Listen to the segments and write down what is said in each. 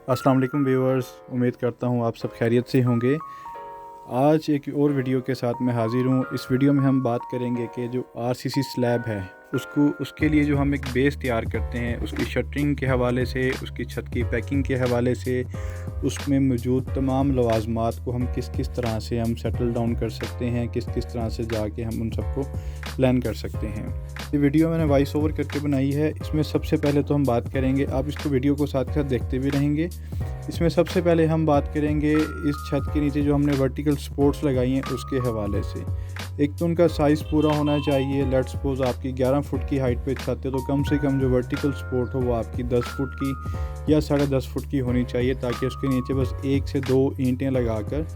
अस्सलाम वालेकुम व्यूअर्स, उम्मीद करता हूँ आप सब खैरियत से होंगे। आज एक और वीडियो के साथ मैं हाज़िर हूँ। इस वीडियो में हम बात करेंगे कि जो आरसीसी स्लैब है उसके लिए जो हम एक बेस तैयार करते हैं, उसकी शटरिंग के हवाले से, उसकी छत की पैकिंग के हवाले से, उसमें मौजूद तमाम लवाजमात को हम किस किस तरह से हम सेटल डाउन कर सकते हैं, किस किस तरह से जाके हम उन सबको प्लान कर सकते हैं। ये वीडियो मैंने वॉइस ओवर करके बनाई है। इसमें सबसे पहले तो हम बात करेंगे, आप इसको वीडियो को साथ साथ देखते भी रहेंगे। इसमें सबसे पहले हम बात करेंगे इस छत के नीचे जो हमने वर्टिकल सपोर्ट्स लगाई हैं उसके हवाले से। एक तो उनका साइज़ पूरा होना चाहिए। लेट्स सपोज आपकी 11 फुट की हाइट पे छत है तो कम से कम जो वर्टिकल सपोर्ट हो वो आपकी 10 फुट की या 10.5 फुट की होनी चाहिए, ताकि उसके नीचे बस 1 से 2 ईंटें लगाकर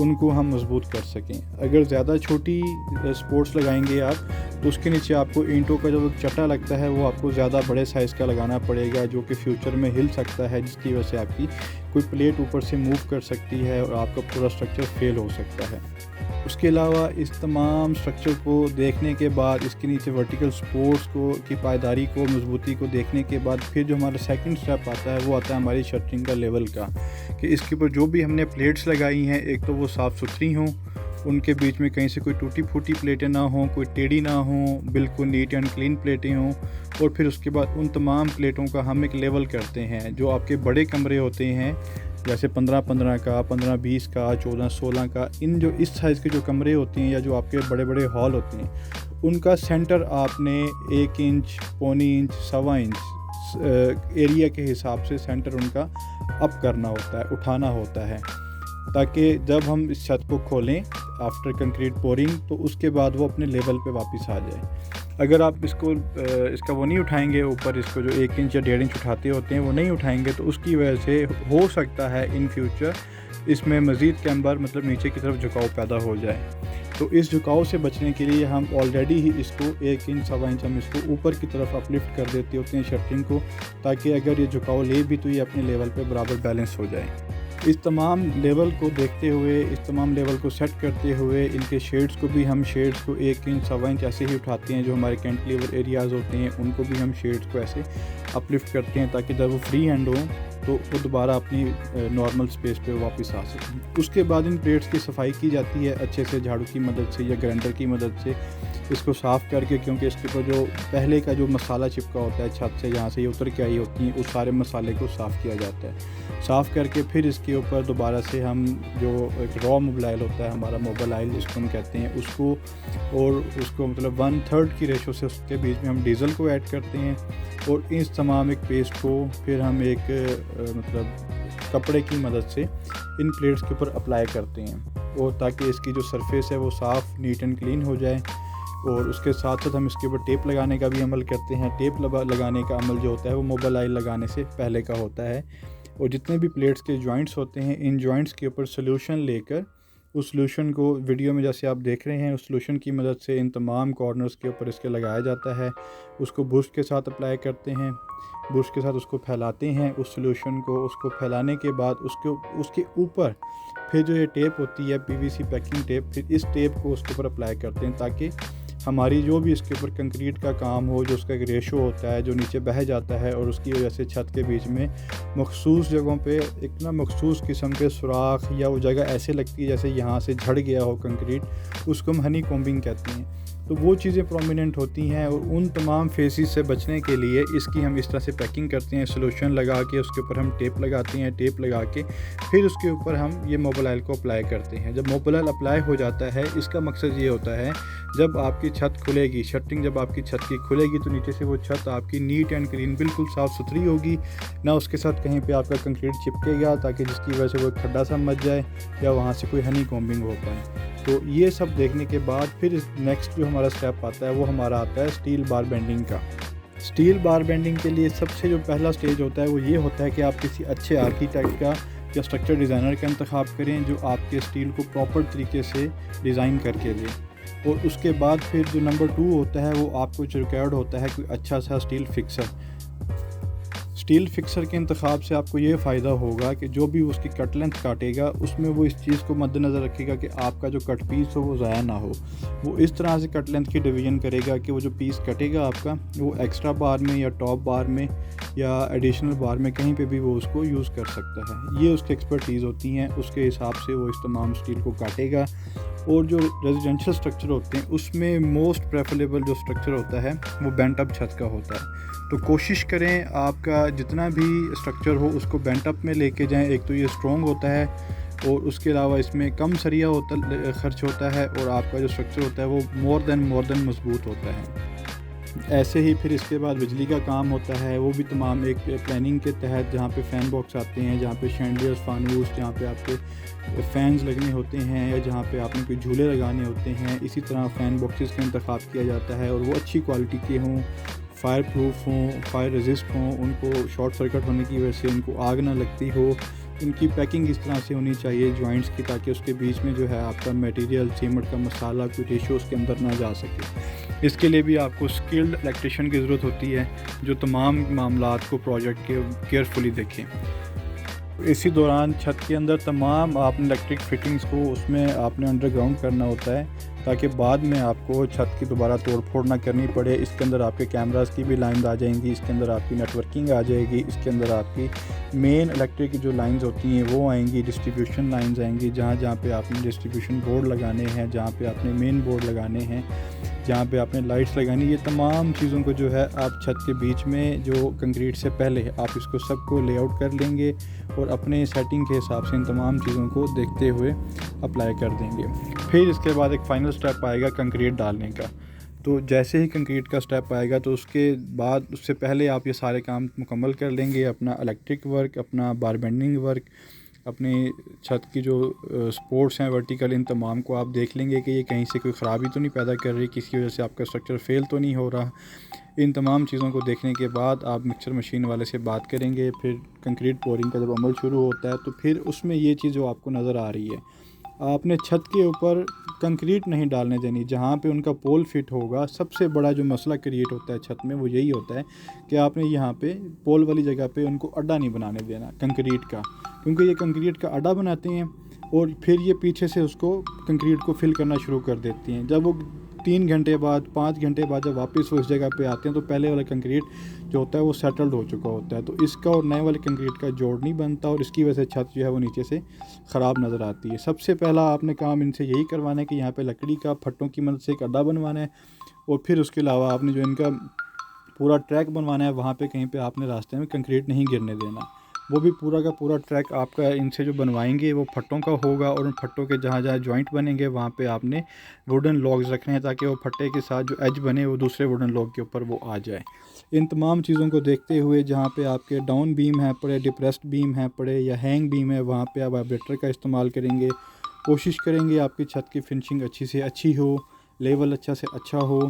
उनको हम मजबूत कर सकें। अगर ज़्यादा छोटी सपोर्ट्स लगाएंगे आप तो उसके नीचे आपको ईंटों का जो चटा लगता है वो आपको ज़्यादा बड़े साइज़ का लगाना पड़ेगा, जो कि फ्यूचर में हिल सकता है, जिसकी वजह से आपकी कोई प्लेट ऊपर से मूव कर सकती है और आपका पूरा स्ट्रक्चर फेल हो सकता है। उसके अलावा इस तमाम स्ट्रक्चर को देखने के बाद, इसके नीचे वर्टिकल सपोर्ट्स को की पायदारी को, मजबूती को देखने के बाद, फिर जो हमारा सेकंड स्टेप आता है वो आता है हमारी शटरिंग का लेवल का, कि इसके ऊपर जो भी हमने प्लेट्स लगाई हैं एक तो वो साफ़ सुथरी हों, उनके बीच में कहीं से कोई टूटी फूटी प्लेटें ना हों, कोई टेढ़ी ना हों, बिल्कुल नीट एंड क्लीन प्लेटें हों। और फिर उसके बाद उन तमाम प्लेटों का हम एक लेवल करते हैं। जो आपके बड़े कमरे होते हैं जैसे 15-15 का, 15-20 का, 14-16 का, इन जो इस साइज़ के जो कमरे होते हैं या जो आपके बड़े बड़े हॉल होते हैं, उनका सेंटर आपने 1 इंच, पौनी इंच, 1.25 इंच एरिया के हिसाब से सेंटर उनका अप करना होता है, उठाना होता है, ताकि जब हम इस छत को खोलें आफ्टर कंक्रीट पोरिंग तो उसके बाद वो अपने लेवल पे वापस आ जाए। अगर आप इसका वो नहीं उठाएंगे ऊपर, इसको जो 1 इंच या 1.5 इंच उठाते होते हैं वो नहीं उठाएंगे तो उसकी वजह से हो सकता है इन फ्यूचर इसमें मज़ीद कैम्बर मतलब नीचे की तरफ झुकाव पैदा हो जाए। तो इस झुकाव से बचने के लिए हम ऑलरेडी ही इसको 1 इंच, 1.25 इंच हम इसको ऊपर की तरफ अपलिफ्ट कर देते होते हैं शटरिंग को, ताकि अगर ये झुकाव ले भी तो ये अपने लेवल पे बराबर बैलेंस हो जाए। इस तमाम लेवल को देखते हुए, इस तमाम लेवल को सेट करते हुए, इनके शेड्स को भी हम 1 इंच, 1.25 इंच ऐसे ही उठाते हैं। जो हमारे कैंटिलीवर एरियाज़ होते हैं उनको भी हम शेड्स को ऐसे अपलिफ्ट करते हैं, ताकि जब वो फ्री हैंड हो तो वो दोबारा अपनी नॉर्मल स्पेस पे वापस आ सकें। उसके बाद इन प्लेट्स की सफाई की जाती है अच्छे से झाड़ू की मदद से या ग्राइंडर की मदद से, इसको साफ़ करके, क्योंकि इसके ऊपर जो पहले का जो मसाला चिपका होता है छत से, जहाँ से ये उतर के आई होती हैं, उस सारे मसाले को साफ़ किया जाता है। साफ़ करके फिर इसके ऊपर दोबारा से हम जो एक रॉ मोबाइल होता है हमारा, मोबाइल ऑयल जिसको हम कहते हैं, उसको और उसको मतलब 1/3 की रेशो से उसके बीच में हम डीज़ल को ऐड करते हैं और इस तमाम एक पेस्ट को फिर हम एक मतलब कपड़े की मदद से इन प्लेट्स के ऊपर अप्लाई करते हैं, और ताकि इसकी जो सरफेस है वो साफ़, नीट एंड क्लीन हो जाए। और उसके साथ साथ हम इसके ऊपर टेप लगाने का भी अमल करते हैं। टेप लगाने का अमल जो होता है वो मोबाइल ऑयल लगाने से पहले का होता है। और जितने भी प्लेट्स के जॉइंट्स होते हैं, इन जॉइंट्स के ऊपर सोल्यूशन लेकर, उस सोल्यूशन को वीडियो में जैसे आप देख रहे हैं, उस सोल्यूशन की मदद से इन तमाम कॉर्नर्स के ऊपर इसके लगाया जाता है। उसको बुश के साथ अप्लाई करते हैं, बुश के साथ उसको फैलाते हैं उस सोल्यूशन को। उसको फैलाने के बाद उसके ऊपर फिर जो ये टेप होती है, पीवीसी पैकिंग टेप, फिर इस टेप को उसके ऊपर अप्लाई करते हैं, ताकि हमारी जो भी इसके ऊपर कंक्रीट का काम हो, जो उसका एक रेशो होता है जो नीचे बह जाता है, और उसकी वजह से छत के बीच में मखसूस जगहों पे एक ना मखसूस किस्म के सुराख या वो जगह ऐसे लगती है जैसे यहाँ से झड़ गया हो कंक्रीट, उसको हम हनी कॉम्बिंग कहते हैं। तो वो चीज़ें प्रोमिनेंट होती हैं, और उन तमाम फेसिस से बचने के लिए इसकी हम इस तरह से पैकिंग करते हैं। सोल्यूशन लगा के उसके ऊपर हम टेप लगाते हैं, टेप लगा के फिर उसके ऊपर हम ये मोबाइल ऑयल को अप्लाई करते हैं। जब मोबाइल ऑयल अप्लाई हो जाता है, इसका मकसद ये होता है जब आपकी छत खुलेगी, शटरिंग जब आपकी छत की खुलेगी तो नीचे से वो छत आपकी नीट एंड क्लीन बिल्कुल साफ़ सुथरी होगी, ना उसके साथ कहीं पे आपका कंक्रीट चिपकेगा, ताकि जिसकी वजह से वो खड्डा सा मच जाए या वहाँ से कोई हनी कॉम्बिंग हो पाए। तो ये सब देखने के बाद फिर नेक्स्ट जो हमारा स्टेप आता है वो हमारा आता है स्टील बार बेंडिंग का। स्टील बार बेंडिंग के लिए सबसे जो पहला स्टेज होता है वो ये होता है कि आप किसी अच्छे आर्किटेक्ट का या स्ट्रक्चर डिज़ाइनर का इंतखाब करें, जो आपके स्टील को प्रॉपर तरीके से डिज़ाइन करके दे। और उसके बाद फिर जो नंबर 2 होता है वो आपको रिक्वायर्ड होता है कोई अच्छा सा स्टील फिक्सर। स्टील फिक्सर के इंतखाब से आपको ये फ़ायदा होगा कि जो भी उसकी कट लेंथ काटेगा उसमें वो इस चीज़ को मद्देनज़र रखेगा कि आपका जो कट पीस हो वो ज़ाया ना हो। वो इस तरह से कट लेंथ की डिवीज़न करेगा कि वो जो पीस कटेगा आपका वो एक्स्ट्रा बार में या टॉप बार में या एडिशनल बार में कहीं पे भी वो उसको यूज़ कर सकता है। ये उसकी एक्सपर्टीज़ होती हैं, उसके हिसाब से वो इस तमाम स्टील को काटेगा। और जो रेजिडेंशियल स्ट्रक्चर होते हैं उसमें मोस्ट प्रेफरेबल जो स्ट्रक्चर होता है वो बेंट अप छत का होता है। तो कोशिश करें आपका जितना भी स्ट्रक्चर हो उसको बेंट अप में लेके जाएं। एक तो ये स्ट्रॉन्ग होता है और उसके अलावा इसमें कम सरिया खर्च होता है और आपका जो स्ट्रक्चर होता है वो मोर देन मजबूत होता है। ऐसे ही फिर इसके बाद बिजली का काम होता है, वो भी तमाम एक प्लानिंग के तहत, जहाँ पे फ़ैन बॉक्स आते हैं, जहाँ पे शैंडियर्स, फानूस, जहाँ पे आपके फ़ैन्स लगने होते हैं या जहाँ पे आपने कोई झूले लगाने होते हैं, इसी तरह फ़ैन बॉक्सेस का इंतखाब किया जाता है और वो अच्छी क्वालिटी के हों, फायर प्रूफ हों, फायर रेजिस्ट हों, उनको शॉर्ट सर्किट होने की वजह से उनको आग ना लगती हो। इनकी पैकिंग इस तरह से होनी चाहिए जॉइंट्स की, ताकि उसके बीच में जो है आपका मटेरियल, सीमेंट का मसाला, कोई रेशो उसके अंदर ना जा सके। इसके लिए भी आपको स्किल्ड इलेक्ट्रिशियन की ज़रूरत होती है जो तमाम मामलात को प्रोजेक्ट के केयरफुली देखें। इसी दौरान छत के अंदर तमाम आपने इलेक्ट्रिक फिटिंग्स को उसमें आपने अंडरग्राउंड करना होता है ताकि बाद में आपको छत की दोबारा तोड़ फोड़ ना करनी पड़े। इसके अंदर आपके कैमरास की भी लाइंस आ जाएंगी, इसके अंदर आपकी नेटवर्किंग आ जाएगी, इसके अंदर आपकी मेन इलेक्ट्रिक की जो लाइंस होती हैं वो आएंगी, डिस्ट्रीब्यूशन लाइंस आएंगी, जहाँ पे आपने डिस्ट्रीब्यूशन बोर्ड लगाने हैं, जहाँ पे आपने मेन बोर्ड लगाने हैं, जहाँ पे आपने लाइट्स लगानी। ये तमाम चीज़ों को जो है आप छत के बीच में जो कंक्रीट से पहले आप इसको सबको लेआउट कर लेंगे और अपने सेटिंग के हिसाब से इन तमाम चीज़ों को देखते हुए अप्लाई कर देंगे। फिर इसके बाद एक फ़ाइनल स्टेप आएगा कंक्रीट डालने का। तो जैसे ही कंक्रीट का स्टेप आएगा तो उसके बाद, उससे पहले आप ये सारे काम मुकम्मल कर लेंगे, अपना इलेक्ट्रिक वर्क, अपना बार बेंडिंग वर्क, अपनी छत की जो सपोर्ट्स हैं वर्टिकल, इन तमाम को आप देख लेंगे कि ये कहीं से कोई ख़राबी तो नहीं पैदा कर रही, किसी वजह से आपका स्ट्रक्चर फेल तो नहीं हो रहा। इन तमाम चीज़ों को देखने के बाद आप मिक्सर मशीन वाले से बात करेंगे। फिर कंक्रीट पोरिंग का जब अमल शुरू होता है तो फिर उसमें ये चीज़ जो आपको नज़र आ रही है, आपने छत के ऊपर कंक्रीट नहीं डालने देनी जहाँ पे उनका पोल फिट होगा। सबसे बड़ा जो मसला क्रिएट होता है छत में वो यही होता है कि आपने यहाँ पे पोल वाली जगह पे उनको अड्डा नहीं बनाने देना कंक्रीट का, क्योंकि ये कंक्रीट का अड्डा बनाते हैं और फिर ये पीछे से उसको कंक्रीट को फिल करना शुरू कर देती हैं। जब वो 3 घंटे बाद, 5 घंटे बाद जब वापस वो इस जगह पे आते हैं तो पहले वाला कंक्रीट जो होता है वो सेटल्ड हो चुका होता है, तो इसका और नए वाले कंक्रीट का जोड़ नहीं बनता और इसकी वजह से छत जो है वो नीचे से ख़राब नज़र आती है। सबसे पहला आपने काम इनसे यही करवाना है कि यहाँ पे लकड़ी का फट्टों की मदद से एक अड्डा बनवाना है और फिर उसके अलावा आपने जो इनका पूरा ट्रैक बनवाना है, वहाँ पे कहीं पे आपने रास्ते में कंक्रीट नहीं गिरने देना। वो भी पूरा का पूरा ट्रैक आपका इनसे जो बनवाएंगे वो फट्टों का होगा और उन फट्टों के जहाँ जहाँ जॉइंट बनेंगे वहाँ पे आपने वुडन लॉग्स रखने हैं ताकि वो फट्टे के साथ जो एज बने वो दूसरे वुडन लॉग के ऊपर वो आ जाए। इन तमाम चीज़ों को देखते हुए जहाँ पे आपके डाउन बीम है पड़े, डिप्रेस्ड बीम है पड़े या हैंग बीम है, वहाँ पे आप वाइब्रेटर का इस्तेमाल करेंगे। कोशिश करेंगे आपकी छत की फिनिशिंग अच्छी से अच्छी हो, लेवल अच्छा से अच्छा हो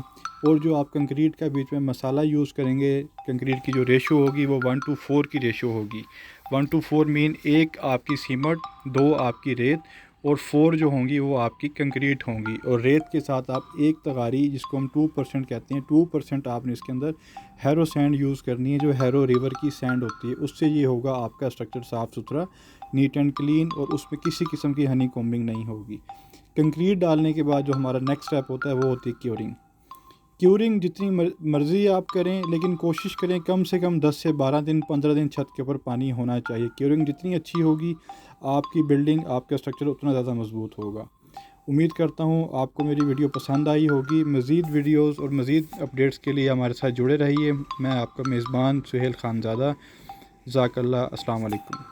और जो आप कंक्रीट का बीच में मसाला यूज़ करेंगे, कंक्रीट की जो रेशो होगी वो 1:4 की रेशो होगी। 1:4 मीन 1 आपकी सीमेंट, 2 आपकी रेत और 4 जो होंगी वो आपकी कंक्रीट होंगी। और रेत के साथ आप एक तगारी, जिसको हम 2% कहते हैं, 2% आपने इसके अंदर हैरो सैंड यूज़ करनी है, जो हैरो रिवर की सैंड होती है। उससे ये होगा आपका स्ट्रक्चर साफ़ सुथरा, नीट एंड क्लीन और उसमें किसी किस्म की हनी कॉम्बिंग नहीं होगी। कंक्रीट डालने के बाद जो हमारा नेक्स्ट स्टेप होता है वो होती है क्योरिंग। क्यूरिंग जितनी मर्ज़ी आप करें, लेकिन कोशिश करें कम से कम 10 से 12 दिन, 15 दिन छत के ऊपर पानी होना चाहिए। क्यूरिंग जितनी अच्छी होगी आपकी बिल्डिंग, आपका स्ट्रक्चर उतना ज़्यादा मजबूत होगा। उम्मीद करता हूँ आपको मेरी वीडियो पसंद आई होगी। मज़ीद वीडियोस और मज़ीद अपडेट्स के लिए हमारे साथ जुड़े रहिए। मैं आपका मेज़बान सुहेल खानज़ादा। जज़ाकल्लाह। अस्सलाम वालेकुम।